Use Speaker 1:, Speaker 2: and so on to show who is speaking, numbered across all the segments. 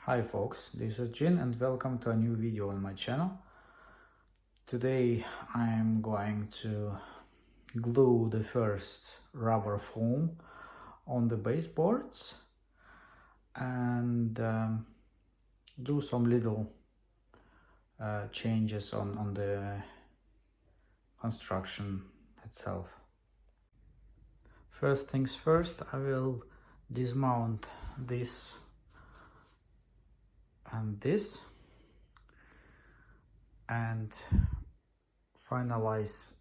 Speaker 1: Hi folks, this is Jin and welcome to a new video on my channel. Today I'm going to glue the first rubber foam on the baseboards and do some little changes on the construction itself. First things first, I will dismount this and this and finalize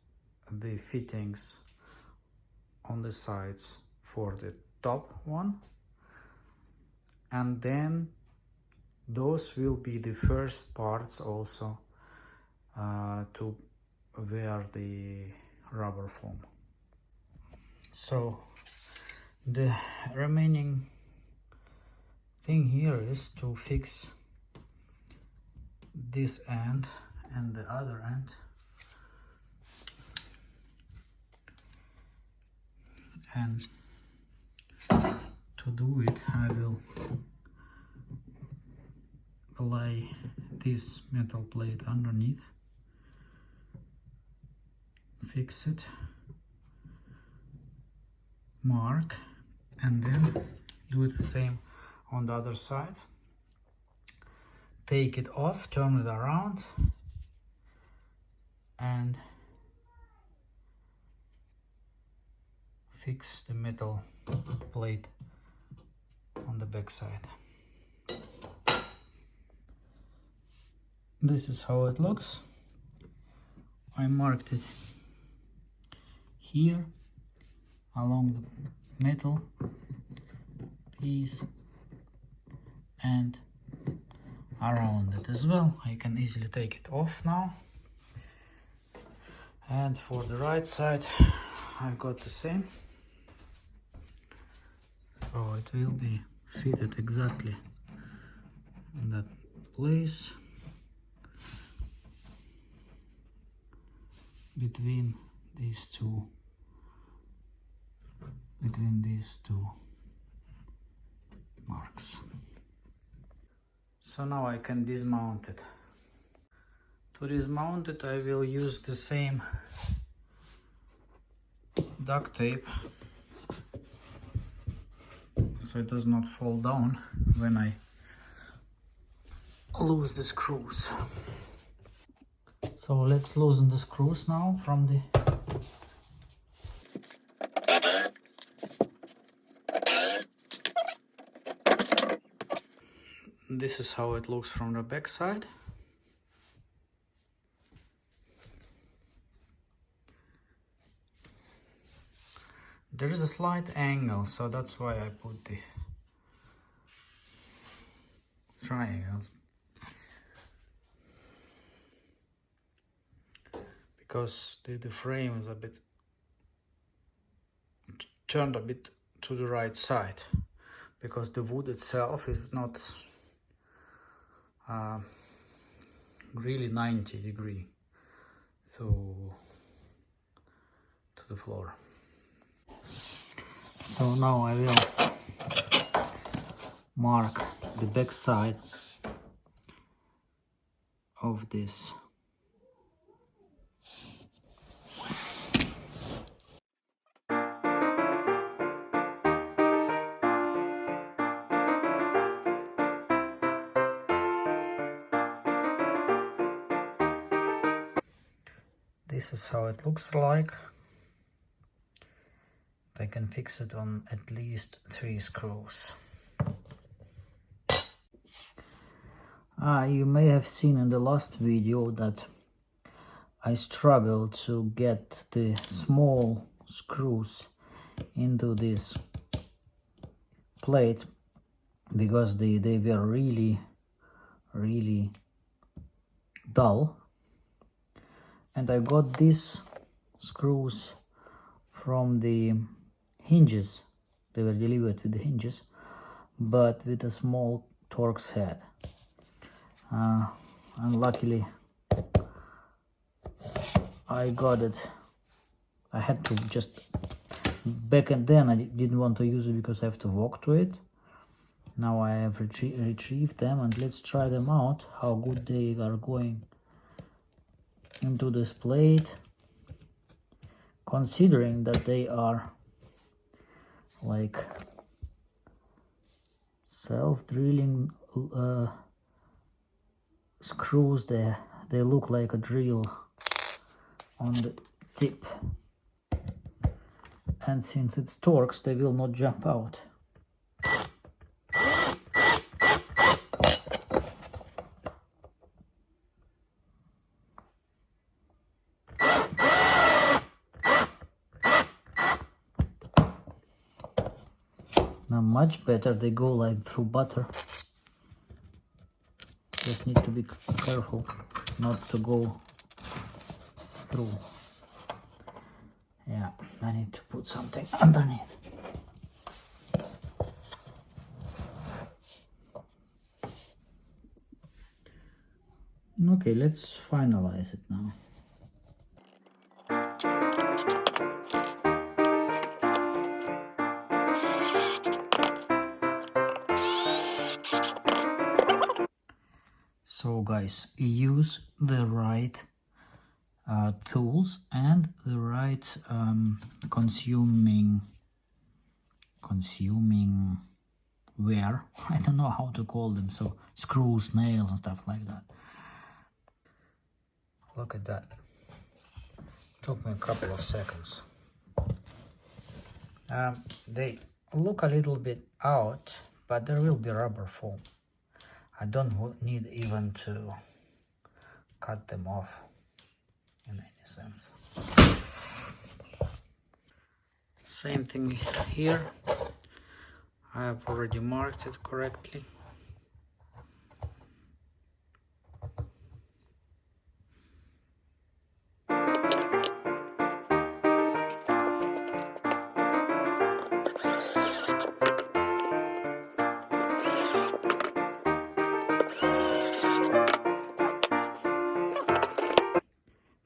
Speaker 1: the fittings on the sides for the top one, and then those will be the first parts also to wear the rubber foam. So the remaining thing here is to fix this end and the other end, and to do it I will lay this metal plate underneath, fix it, mark, and then do it the same on the other side. Take it off, turn it around, and fix the metal plate on the back side. This is how it looks. I marked it here along the metal piece and around it as well. I can easily take it off now. And for the right side I've got the same, so it will be fitted exactly in that place between these two marks. So now I can dismount it. To dismount it I will use the same duct tape so it does not fall down when I lose the screws. So let's loosen the screws now from the This is how it looks from the back side. There is a slight angle, so that's why I put the triangles, because the frame is a bit turned a bit to the right side, because the wood itself is not really 90 degree to the floor. So now I will mark the back side of this. This is how it looks like. I can fix it on at least 3 screws. You may have seen in the last video that I struggled to get the small screws into this plate because they were really dull. And I got these screws from the hinges. They were delivered with the hinges, but with a small Torx head. And luckily I got it. I had to just back, and then I didn't want to use it because I have to walk to it. Now I have retrieved them, and let's try them out, how good they are going into this plate, considering that they are like self-drilling screws. They look like a drill on the tip, and since it's Torx, they will not jump out. Now much better, they go like through butter. Just need to be careful not to go through. Yeah, I need to put something underneath. Okay, let's finalize it now. So guys, use the right tools and the right consuming wear. I don't know how to call them, so screws, nails and stuff like that. Look at that. Took me a couple of seconds. They look a little bit out, but there will be rubber foam. I don't need even to cut them off in any sense. Same thing here. I have already marked it correctly.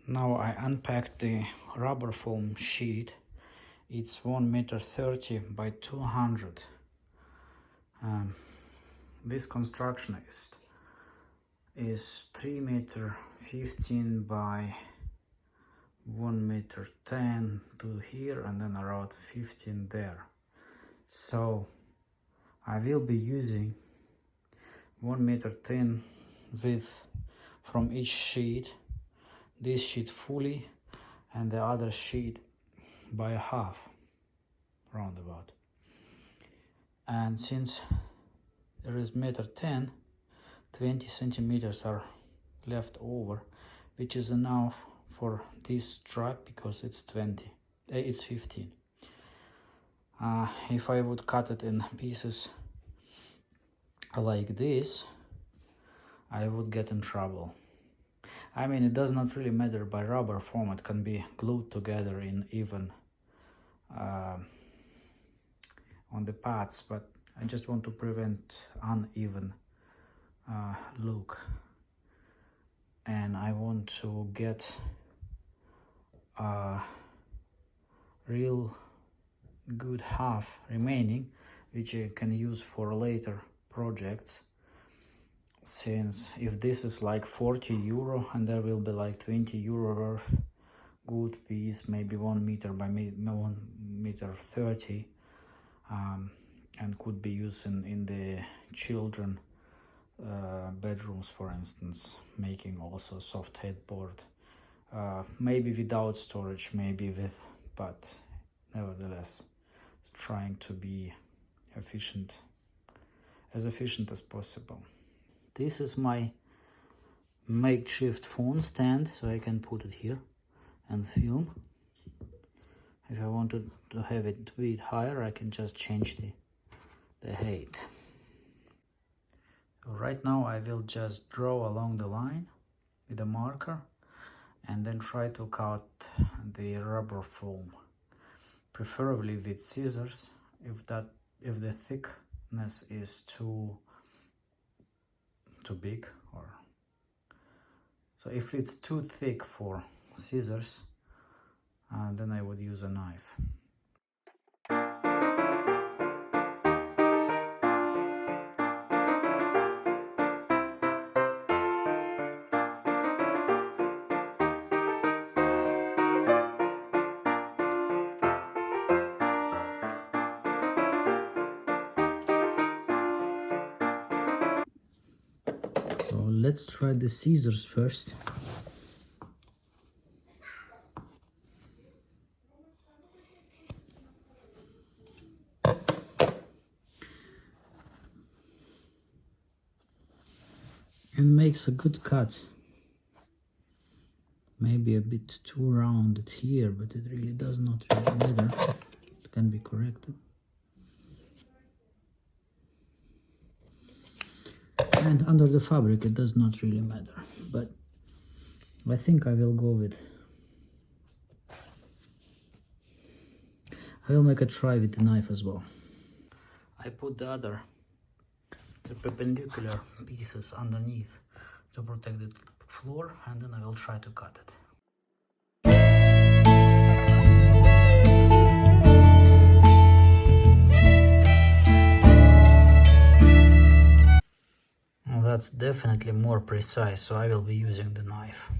Speaker 1: Now I unpacked the rubber foam sheet. It's 1.30 m by 200. This constructionist is 3.15 m by 1.10 m to here, and then around 15 there. So I will be using 1.10 m width from each sheet. This sheet fully and the other sheet by a half, roundabout. And since there is 1.10 m, 20 centimeters are left over, which is enough for this strap because it's 15. If I would cut it in pieces like this, I would get in trouble. I mean, it does not really matter by rubber foam, it can be glued together in even on the pads, but I just want to prevent uneven look, and I want to get a real good half remaining, which I can use for later projects. Since if this is like 40 euro and there will be like 20 euro worth good piece, maybe 1 meter by 1.30 m, and could be used in the children bedrooms, for instance, making also soft headboard, maybe without storage, maybe with, but nevertheless trying to be efficient as possible. This is my makeshift phone stand, so I can put it here and film. If I wanted to have it a bit higher, I can just change the height. So right now I will just draw along the line with a marker and then try to cut the rubber foam, preferably with scissors if the thickness is too big, or so if it's too thick for scissors, then I would use a knife. So let's try the scissors first. And makes a good cut. Maybe a bit too rounded here, but it really does not really matter. It can be corrected. And under the fabric it does not really matter, but I think I will go with, I will make a try with the knife as well. I put the perpendicular pieces underneath to protect the floor, and then I will try to cut it. Well, that's definitely more precise, so I will be using the knife.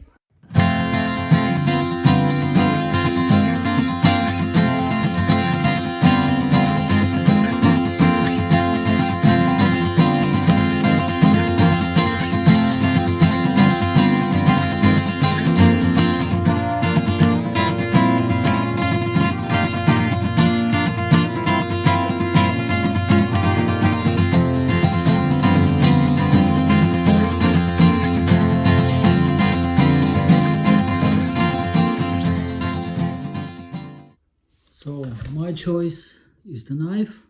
Speaker 1: So my choice is the knife.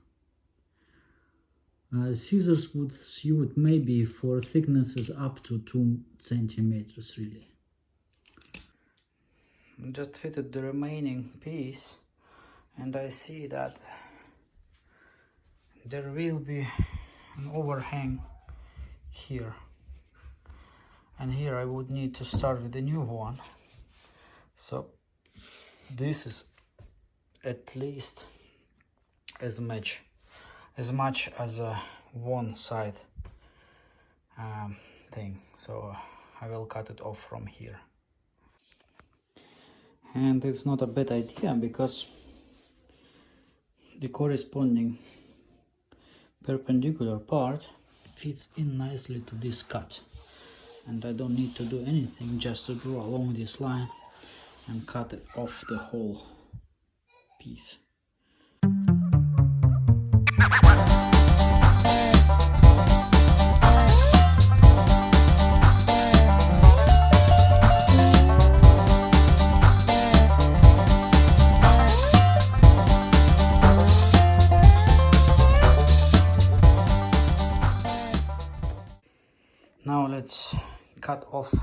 Speaker 1: Scissors would suit maybe for thicknesses up to 2 centimeters really. Just fitted the remaining piece, and I see that there will be an overhang here, and here I would need to start with a new one. So this is at least as much as a one side thing, so I will cut it off from here. And it's not a bad idea because the corresponding perpendicular part fits in nicely to this cut, and I don't need to do anything, just to draw along this line and cut it off the whole piece. Now let's cut off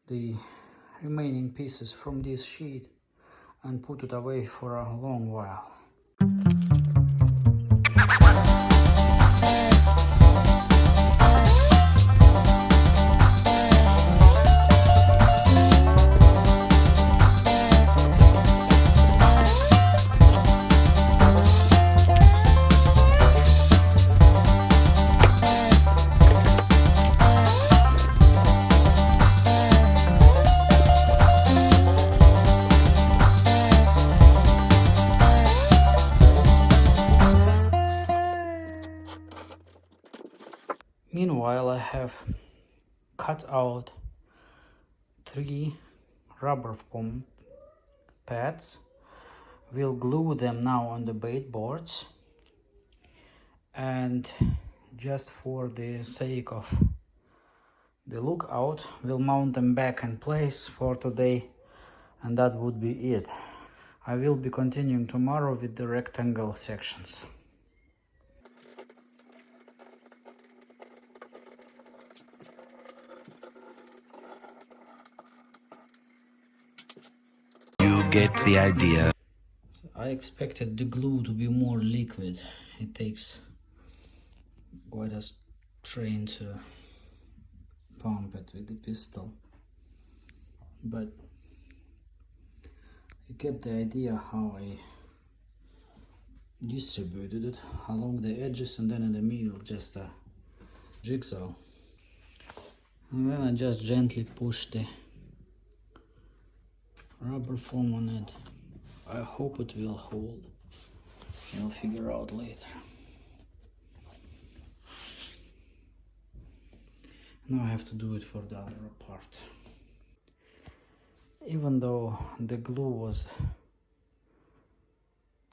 Speaker 1: the remaining pieces from this sheet and put it away for a long while. Meanwhile, I have cut out 3 rubber foam pads. We'll glue them now on the baseboards, and just for the sake of the lookout, we'll mount them back in place for today, and that would be it. I will be continuing tomorrow with the rectangle sections.
Speaker 2: Get the idea.
Speaker 1: I expected the glue to be more liquid. It takes quite a strain to pump it with the pistol, but you get the idea how I distributed it along the edges, and then in the middle just a jigsaw, and then I just gently push the rubber foam on it. I hope it will hold. We'll figure out later. Now I have to do it for the other part. Even though the glue was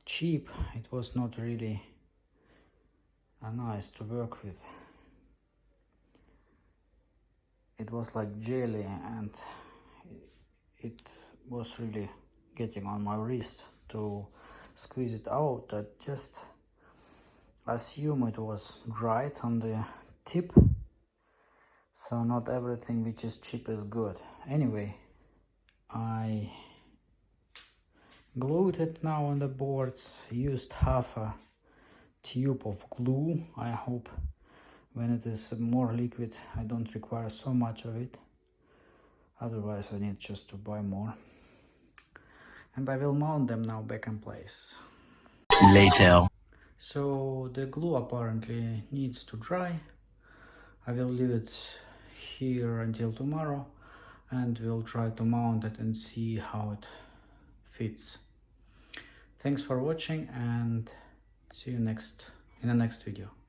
Speaker 1: cheap, it was not really nice to work with. It was like jelly, and it was really getting on my wrist to squeeze it out. I just assume it was dried on the tip, so not everything which is cheap is good. Anyway, I glued it now on the boards, used half a tube of glue. I hope when it is more liquid I don't require so much of it, otherwise I need just to buy more. And I will mount them now back in place.
Speaker 2: Later.
Speaker 1: So the glue apparently needs to dry. I will leave it here until tomorrow, and we'll try to mount it and see how it fits. Thanks for watching, and see you in the next video.